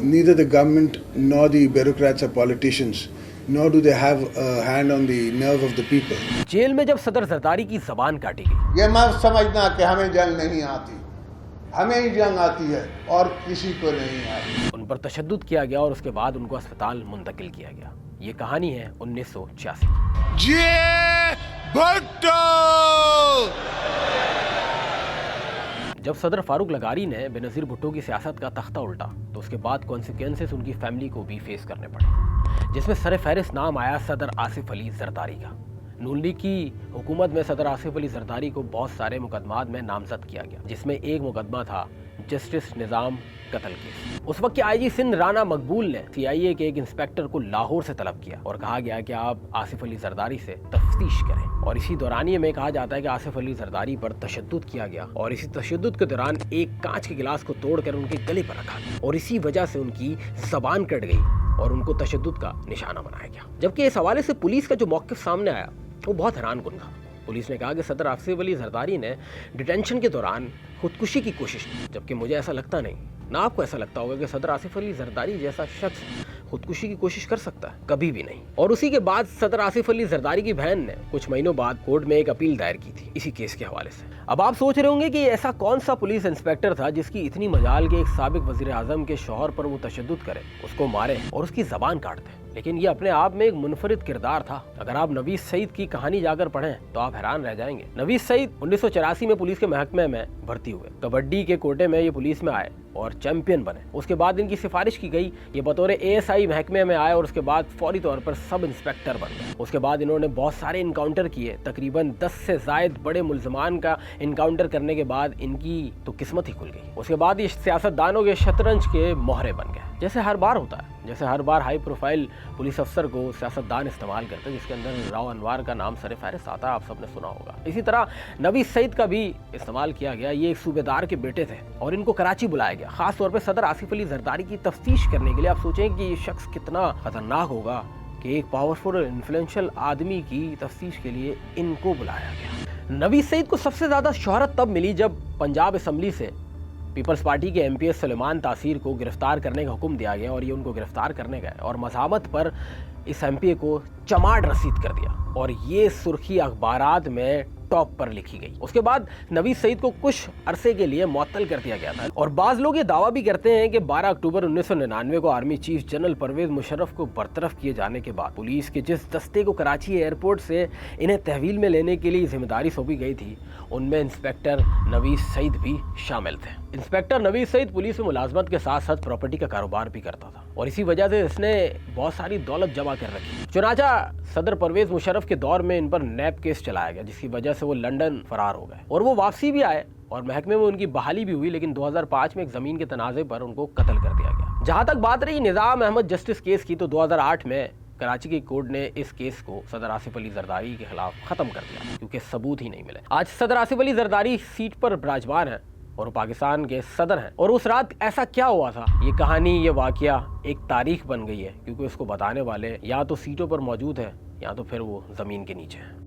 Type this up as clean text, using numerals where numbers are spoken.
neither the government nor the bureaucrats or politicians, nor do they have a hand on the nerve of the people. Jail में जब सदर जरदारी की जबान काटी गई, ये मत समझना कि हमें जंग नहीं आती, हमें ही जंग आती है और किसी को नहीं आती। उन पर तशद्दुद किया गया और उसके बाद उनको अस्पताल मुंतकिल किया गया। ये कहानी है 1986 की। जब सदर फारूक लगारी ने बेनज़ीर भुट्टो की सियासत का तख्ता उल्टा तो उसके बाद कॉन्सिक्वेंसेस उनकी फैमिली को भी फेस करने पड़े, जिसमें सर फहरिस्त नाम आया सदर आसिफ अली जरदारी का। नून लीग की हुकूमत में सदर आसिफ अली जरदारी को बहुत सारे मुकदमात में नामजद किया गया, जिसमें एक मुकदमा था जस्टिस निज़ाम कत्ल केस। उस वक्त के आईजी सिंध राना मकबूल ने सीआईए के एक इंस्पेक्टर को लाहौर से तलब किया और कहा गया कि आप आसिफ अली जरदारी से तफ्तीश करें। और इसी दौरानिये में कहा जाता है कि आसिफ अली जरदारी पर तशद्दुद किया गया और इसी तशद्दुद के दौरान एक कांच के गिलास को तोड़कर उनके गले पर रखा गया और इसी वजह से उनकी जबान कट गई और उनको तशद्दुद का निशाना बनाया गया। जबकि इस हवाले से पुलिस का जो मौक़िफ़ सामने आया वो बहुत हैरानकुन था। पुलिस ने कहा कि सदर आसिफ अली जरदारी ने डिटेंशन के दौरान खुदकुशी की कोशिश की, जबकि मुझे ऐसा लगता नहीं, ना आपको ऐसा लगता होगा कि सदर आसिफ अली जरदारी जैसा शख्स खुदकुशी की कोशिश कर सकता है, कभी भी नहीं। और उसी के बाद सदर आसिफ अली जरदारी की बहन ने कुछ महीनों बाद कोर्ट में एक अपील दायर की थी इसी केस के हवाले से। अब आप सोच रहे होंगे कि ऐसा कौन सा पुलिस इंस्पेक्टर था जिसकी इतनी मजाल के एक साबिक वजीर आजम के शौहर पर वो तशद्दुद करे, उसको मारे और उसकी जबान काट दे। लेकिन ये अपने आप में एक मुनफरिद किरदार था। अगर आप नवीस सईद की कहानी जाकर पढ़ें तो आप हैरान रह जाएंगे। नवीस सईद 1984 में पुलिस के महकमे में भर्ती हुए, कबड्डी के कोटे में ये पुलिस में आए और चैंपियन बने। उसके बाद इनकी सिफारिश की गई, ये बतौर एएसआई महकमे में आए और उसके बाद फौरी तौर पर सब इंस्पेक्टर बन गए। उसके बाद इन्होंने बहुत सारे इनकाउंटर किए, तकरीबन 10 से ज़ायद बड़े मुल्ज़मान का इनकाउंटर करने के बाद इनकी तो किस्मत ही खुल गई। उसके बाद ये सियासतदानों के शतरंज के मोहरे बन गए, जैसे हर बार होता है। जैसे हर बार हाई प्रोफाइल पुलिस अफसर को सियासतदान इस्तेमाल करते हैं, जिसके अंदर राव अनवार का नाम सर फहरिस्त आता है, आप सबने सुना होगा। इसी तरह नवीस सईद का भी इस्तेमाल किया गया। ये एक सूबेदार के बेटे थे और इनको कराची बुलाया गया, खास तौर पे सदर आसिफ अली जरदारी की तफ्तीश करने के लिए। आप सोचें कि ये शख्स कितना खतरनाक होगा कि एक पावरफुल और इन्फ्लुएंशियल आदमी की तफ्तीश के लिए इनको बुलाया गया। नवीस सईद को सबसे ज़्यादा शोहरत तब मिली जब पंजाब असम्बली से पीपल्स पार्टी के एमपीएस सुलेमान तासीर को गिरफ्तार करने का हुक्म दिया गया और ये उनको गिरफ्तार करने गए और मज़ामत पर इस एमपीए को चमाड़ रसीद कर दिया और ये सुर्खी अखबारात में टॉप पर लिखी गई। उसके बाद नवीस सईद को कुछ अरसे के लिए मुअत्तल कर दिया गया था और बाज़ लोग ये दावा भी करते हैं कि 12 अक्टूबर 1999 को army chief general Pervez Musharraf को बरतरफ किए जाने के बाद पुलिस के जिस दस्ते को कराची एयरपोर्ट से इन्हें तहवील में लेने के लिए जिम्मेदारी सौंपी गई थी, उनमें इंस्पेक्टर नवीस सईद भी शामिल थे। इंस्पेक्टर नवीस सईद पुलिस में मुलाजमत के साथ साथ प्रॉपर्टी का कारोबार भी करता था और इसी वजह से इसने बहुत सारी दौलत जमा कर रखी। चुनाचा सदर परवेज मुशर्रफ के दौर में इन पर नैब केस चलाया गया, जिसकी वजह से वो लंदन फरार हो गए और वो वापसी भी आए और महकमे में उनकी बहाली भी हुई, लेकिन 2005 में एक ज़मीन के तनाज़े पर उनको कत्ल कर दिया गया। जहाँ तक बात रही निज़ाम अहमद जस्टिस केस की, तो 2008 में कराची की कोर्ट ने इस केस को सदर आसिफ अली जरदारी के खिलाफ ख़त्म कर दिया क्योंकि सबूत ही नहीं मिले। आज सदर आसिफ अली जरदारी सीट पर विराजमान है और पाकिस्तान के सदर हैं। और उस रात ऐसा क्या हुआ था, ये कहानी, ये वाकया एक तारीख बन गई है क्योंकि उसको बताने वाले या तो सीटों पर मौजूद है या तो फिर वो ज़मीन के नीचे है।